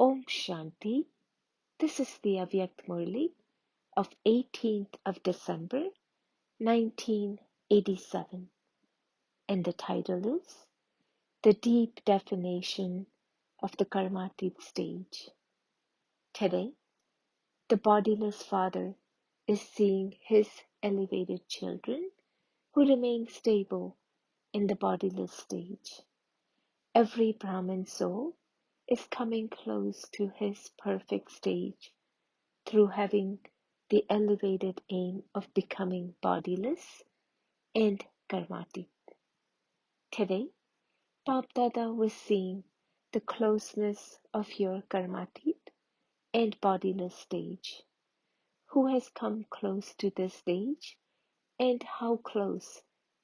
Om Shanti. This is the Avyakt Murli of 18th of December 1987, and the title is The Deep Definition of the Karmateet Stage. Today, the bodiless father is seeing his elevated children who remain stable in the bodiless stage. Every Brahmin soul is coming close to his perfect stage through having the elevated aim of becoming bodiless and karmateet. Today, Bap Dada was seeing the closeness of your karmateet and bodiless stage. Who has come close to this stage, and how close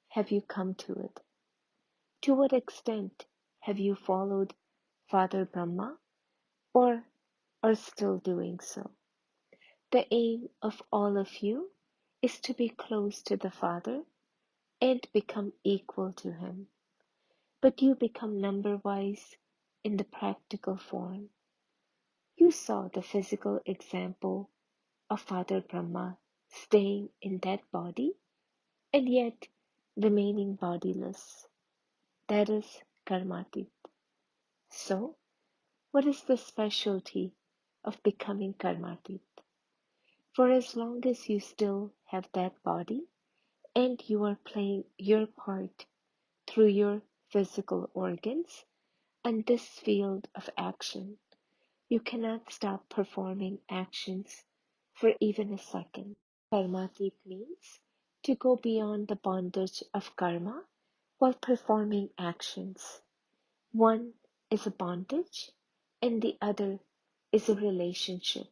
have you come to it? To what extent have you followed Father Brahma, or are still doing so? The aim of all of you is to be close to the Father and become equal to Him. But you become number-wise in the practical form. You saw the physical example of Father Brahma staying in that body and yet remaining bodiless. That is karmateet. So, what is the specialty of becoming karmateet? For as long as you still have that body and you are playing your part through your physical organs and this field of action, you cannot stop performing actions for even a second. Karmateet means to go beyond the bondage of karma while performing actions. One is a bondage and the other is a relationship.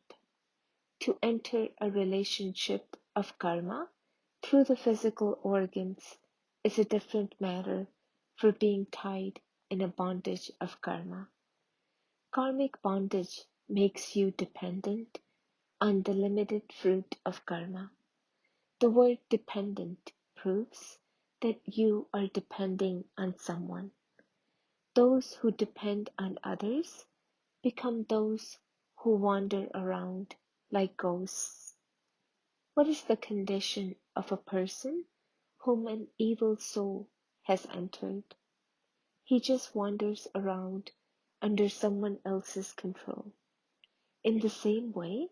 To enter a relationship of karma through the physical organs is a different matter for being tied in a bondage of karma. Karmic bondage makes you dependent on the limited fruit of karma. The word dependent proves that you are depending on someone. Those who depend on others become those who wander around like ghosts. What is the condition of a person whom an evil soul has entered? He just wanders around under someone else's control. In the same way,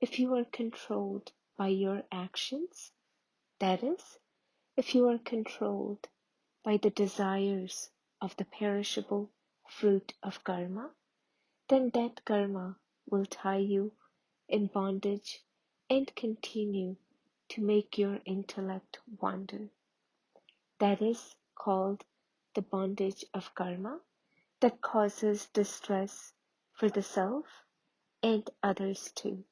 if you are controlled by your actions, that is, if you are controlled by the desires of the perishable fruit of karma, then that karma will tie you in bondage and continue to make your intellect wander. That is called the bondage of karma that causes distress for the self and others too.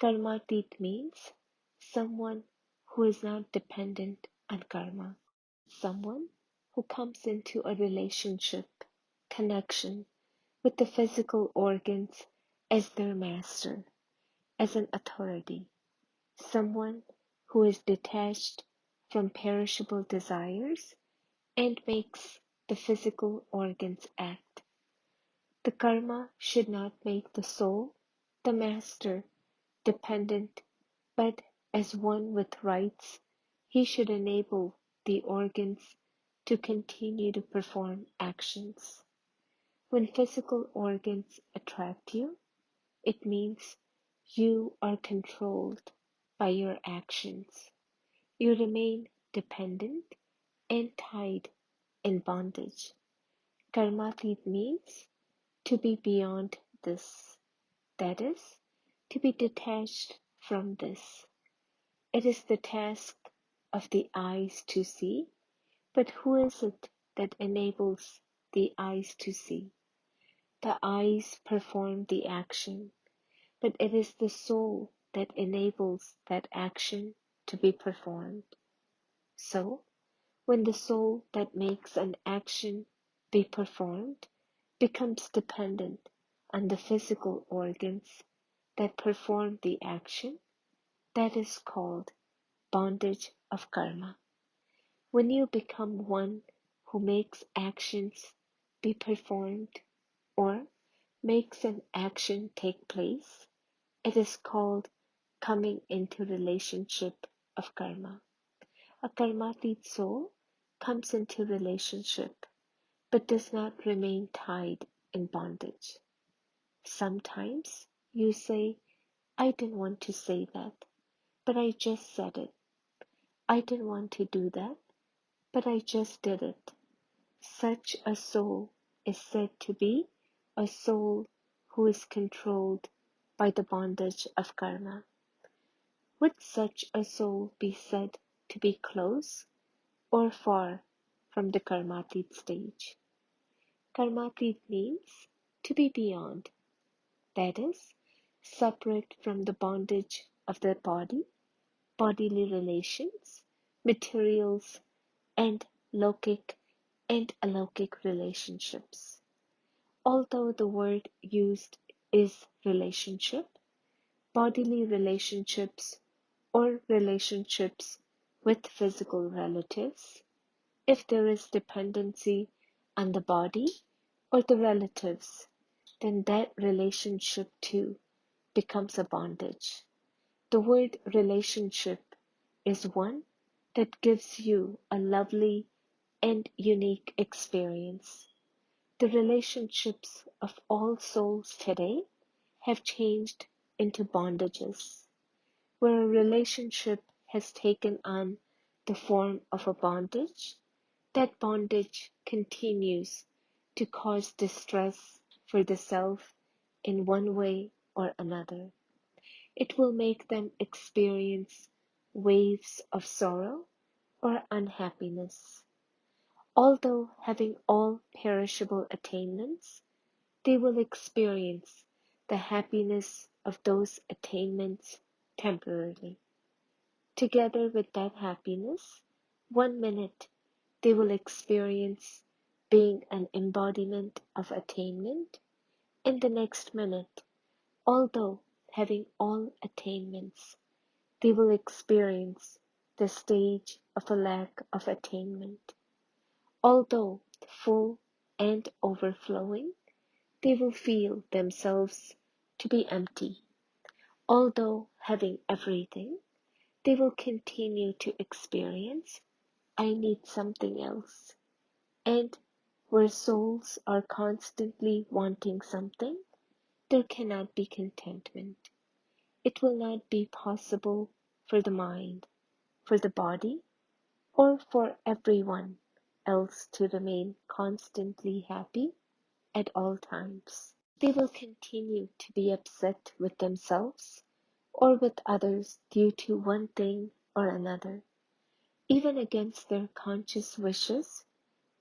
Karmateet means someone who is not dependent on karma, someone who comes into a relationship, connection with the physical organs as their master, as an authority, someone who is detached from perishable desires and makes the physical organs act. The karma should not make the soul, the master, dependent, but as one with rights, he should enable the organs to continue to perform actions. When physical organs attract you, it means you are controlled by your actions. You remain dependent and tied in bondage. Karmateet means to be beyond this, that is, to be detached from this. It is the task of the eyes to see, but who is it that enables the eyes to see? The eyes perform the action, but it is the soul that enables that action to be performed. So, when the soul that makes an action be performed becomes dependent on the physical organs that perform the action, that is called bondage of karma. When you become one who makes actions be performed, or makes an action take place, it is called coming into relationship of karma. A karmateet soul comes into relationship but does not remain tied in bondage. Sometimes you say, I didn't want to say that, but I just said it. I didn't want to do that, but I just did it. Such a soul is said to be a soul who is controlled by the bondage of karma. Would such a soul be said to be close or far from the karmateet stage? Karmateet means to be beyond, that is, separate from the bondage of the body, bodily relations, materials, and lokic and alaukic relationships. Although the word used is relationship, bodily relationships or relationships with physical relatives, if there is dependency on the body or the relatives, then that relationship too becomes a bondage. The word relationship is one that gives you a lovely and unique experience. The relationships of all souls today have changed into bondages. Where a relationship has taken on the form of a bondage, that bondage continues to cause distress for the self in one way or another. It will make them experience waves of sorrow or unhappiness. Although having all perishable attainments, they will experience the happiness of those attainments temporarily. Together with that happiness, 1 minute they will experience being an embodiment of attainment, and the next minute, although having all attainments, they will experience the stage of a lack of attainment. Although full and overflowing, they will feel themselves to be empty. Although having everything, they will continue to experience, I need something else. And where souls are constantly wanting something, there cannot be contentment. It will not be possible for the mind, for the body, or for everyone else to remain constantly happy at all times. They will continue to be upset with themselves or with others due to one thing or another, even against their conscious wishes,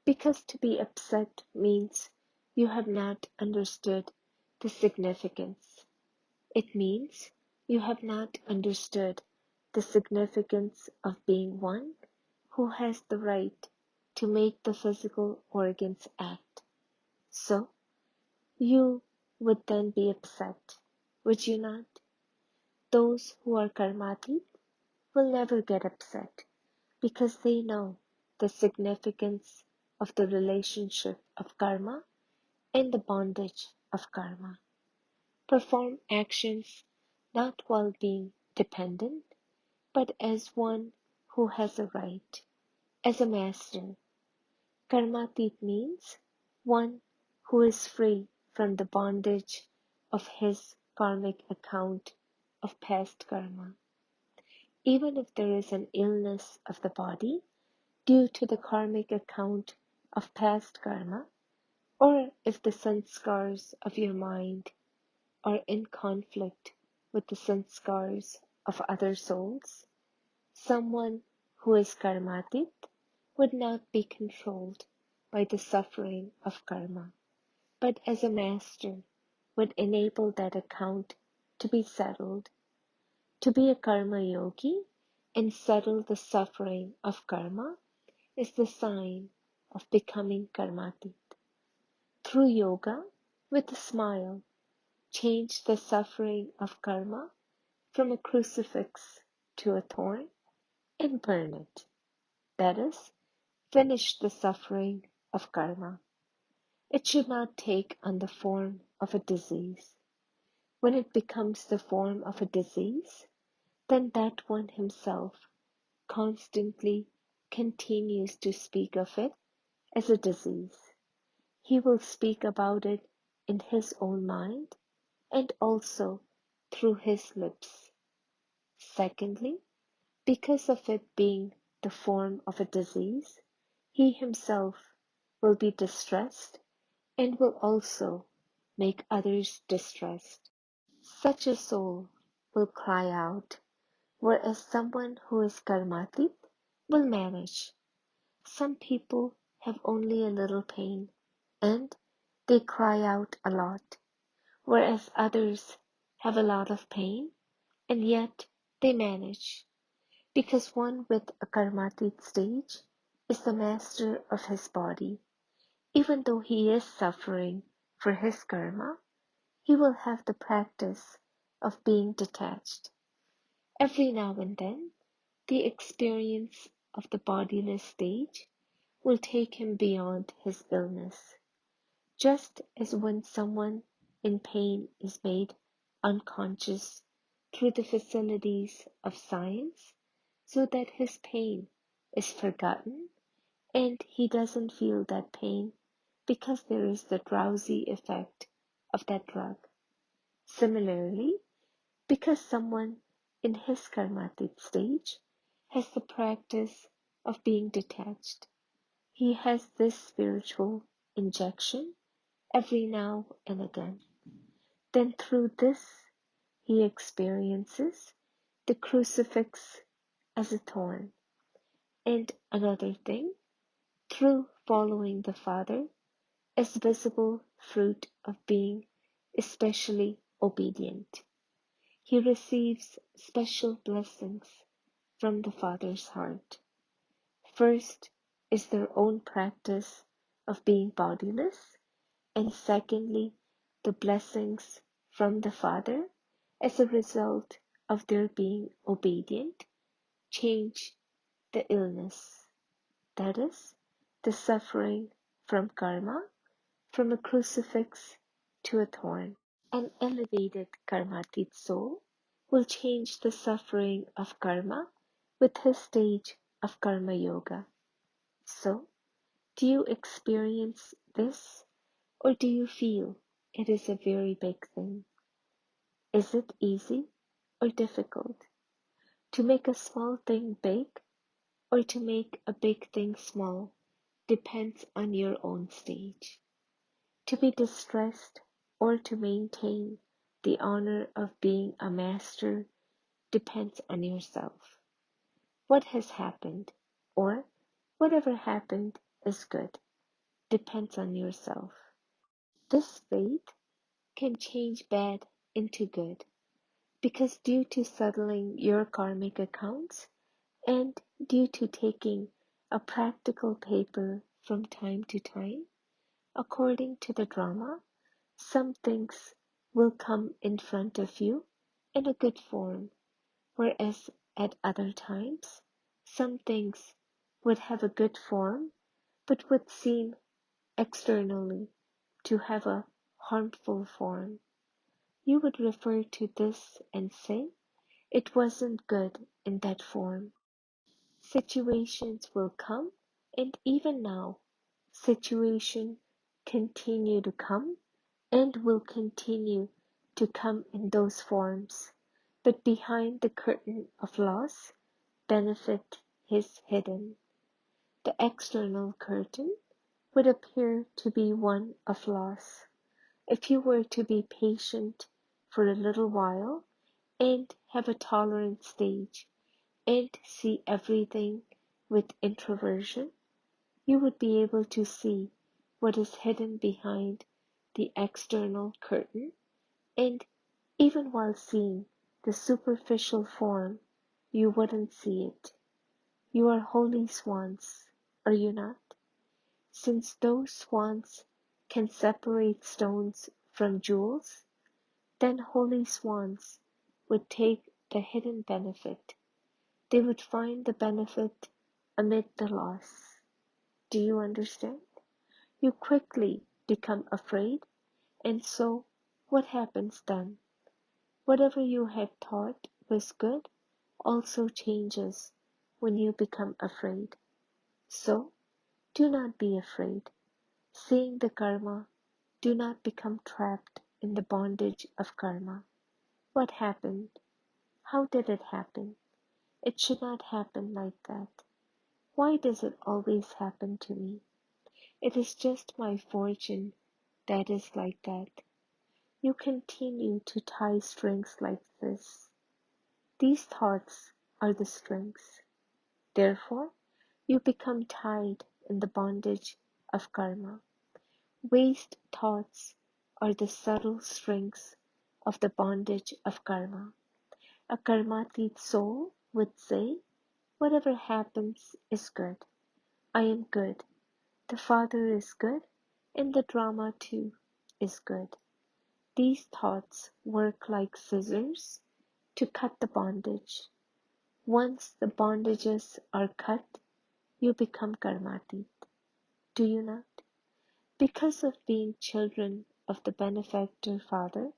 because to be upset means you have not understood the significance. It means you have not understood the significance of being one who has the right to make the physical organs act. So, you would then be upset, would you not? Those who are karmatik will never get upset because they know the significance of the relationship of karma and the bondage of karma. Perform actions not while being dependent, but as one who has a right, as a master. Karmatit means one who is free from the bondage of his karmic account of past karma. Even if there is an illness of the body due to the karmic account of past karma, or if the sanskars of your mind are in conflict with the sanskars of other souls, someone who is karmatit would not be controlled by the suffering of karma, but as a master would enable that account to be settled. To be a karma yogi and settle the suffering of karma is the sign of becoming karmatit. Through yoga, with a smile, change the suffering of karma from a crucifix to a thorn and burn it. That is, finish the suffering of karma. It should not take on the form of a disease. When it becomes the form of a disease, then that one himself constantly continues to speak of it as a disease. He will speak about it in his own mind and also through his lips. Secondly, because of it being the form of a disease, he himself will be distressed and will also make others distressed. Such a soul will cry out, whereas someone who is karmatik will manage. Some people have only a little pain and they cry out a lot, whereas others have a lot of pain and yet they manage. Because one with a karmatik stage is the master of his body. Even though he is suffering for his karma, he will have the practice of being detached. Every now and then, the experience of the bodiless stage will take him beyond his illness. Just as when someone in pain is made unconscious through the facilities of science, so that his pain is forgotten and he doesn't feel that pain because there is the drowsy effect of that drug. Similarly, because someone in his karmatic stage has the practice of being detached, he has this spiritual injection every now and again. Then through this, he experiences the crucifix as a thorn. And another thing, through following the Father, as visible fruit of being especially obedient. He receives special blessings from the Father's heart. First is their own practice of being bodiless, and secondly, the blessings from the Father as a result of their being obedient change the illness, that is, the suffering from karma, from a crucifix to a thorn. An elevated karmatit soul will change the suffering of karma with his stage of karma yoga. So, do you experience this, or do you feel it is a very big thing? Is it easy or difficult to make a small thing big, or to make a big thing small depends on your own stage. To be distressed or to maintain the honor of being a master depends on yourself. What has happened, or whatever happened is good, depends on yourself. This fate can change bad into good, because due to settling your karmic accounts and due to taking a practical paper from time to time, according to the drama, some things will come in front of you in a good form, whereas at other times, some things would have a good form but would seem externally to have a harmful form. You would refer to this and say, it wasn't good in that form. Situations will come, and even now, situations continue to come and will continue to come in those forms. But behind the curtain of loss, benefit is hidden. The external curtain would appear to be one of loss. If you were to be patient for a little while and have a tolerant stage and see everything with introversion, you would be able to see what is hidden behind the external curtain, and even while seeing the superficial form, you wouldn't see it. You are holy swans, are you not? Since those swans can separate stones from jewels, then holy swans would take the hidden benefit. They would find the benefit amid the loss. Do you understand? You quickly become afraid And so, what happens then? Whatever you had thought was good also changes when you become afraid. So, do not be afraid. Seeing the karma, do not become trapped in the bondage of karma. What happened? How did it happen? It should not happen like that. Why does it always happen to me? It is just my fortune that is like that. You continue to tie strings like this. These thoughts are the strings. Therefore, you become tied in the bondage of karma. Waste thoughts are the subtle strings of the bondage of karma. A karmateet soul would say, whatever happens is good. I am good. The Father is good, and the drama too is good. These thoughts work like scissors to cut the bondage. Once the bondages are cut, you become karmateet. Do you not? Because of being children of the benefactor Father,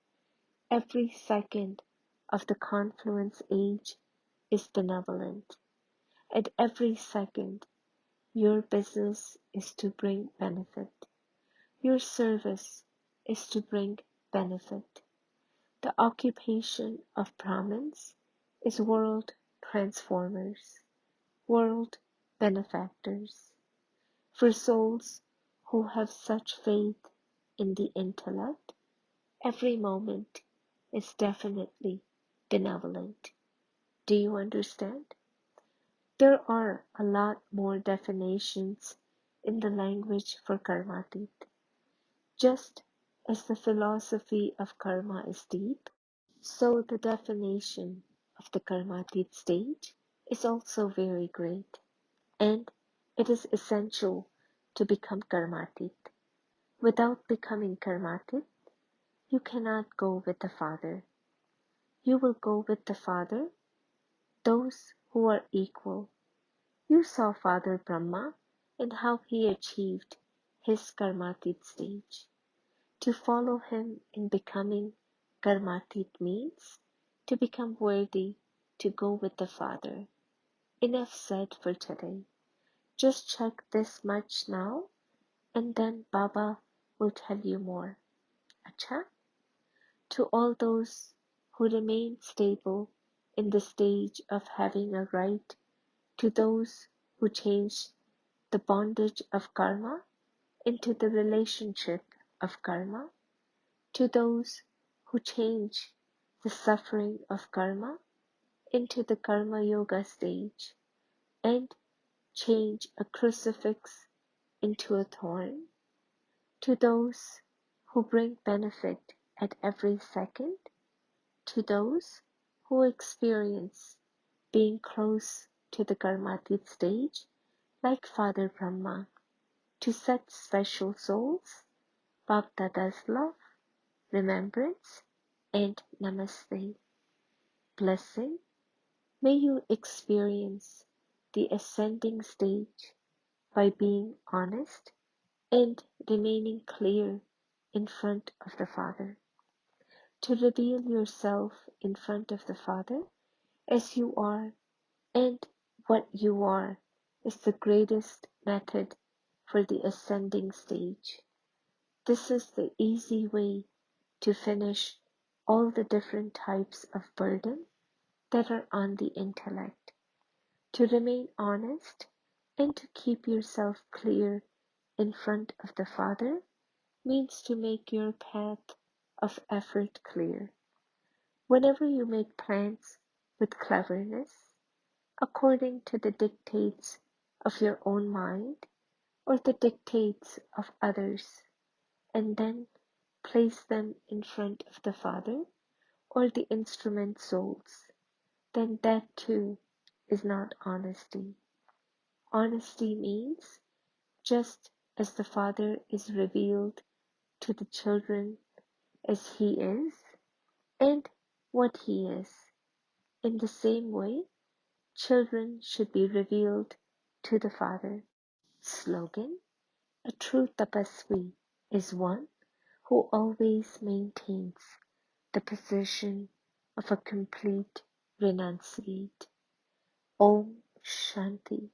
every second of the confluence age is benevolent. At every second, your business is to bring benefit. Your service is to bring benefit. The occupation of Brahmins is world transformers, world benefactors. For souls who have such faith in the intellect, every moment is definitely benevolent. Do you understand? There are a lot more definitions in the language for karmatit. Just as the philosophy of karma is deep, so the definition of the karmatit stage is also very great, and it is essential to become karmatit. Without becoming karmatit, you cannot go with the Father. You will go with the Father, those who are equal. You saw Father Brahma and how he achieved his karmatit stage. To follow him in becoming karmatit means to become worthy to go with the Father. Enough said for today. Just check this much now, and then Baba will tell you more. Acha? To all those who remain stable in the stage of having a right, to those who change the bondage of karma into the relationship of karma, to those who change the suffering of karma into the karma yoga stage and change a crucifix into a thorn, to those who bring benefit at every second, to those who experience being close to the karmatit stage like Father Brahma, to such special souls, Bapdada's love, remembrance, and namaste. Blessing, may you experience the ascending stage by being honest and remaining clear in front of the Father. To reveal yourself in front of the Father as you are and what you are is the greatest method for the ascending stage. This is the easy way to finish all the different types of burden that are on the intellect. To remain honest and to keep yourself clear in front of the Father means to make your path of effort clear. Whenever you make plans with cleverness, according to the dictates of your own mind or the dictates of others, and then place them in front of the Father or the instrument souls, then that too is not honesty. Honesty means just as the Father is revealed to the children as He is and what He is, in the same way, children should be revealed to the Father. Slogan: a true tapasvi is one who always maintains the position of a complete renunciate. Om Shanti.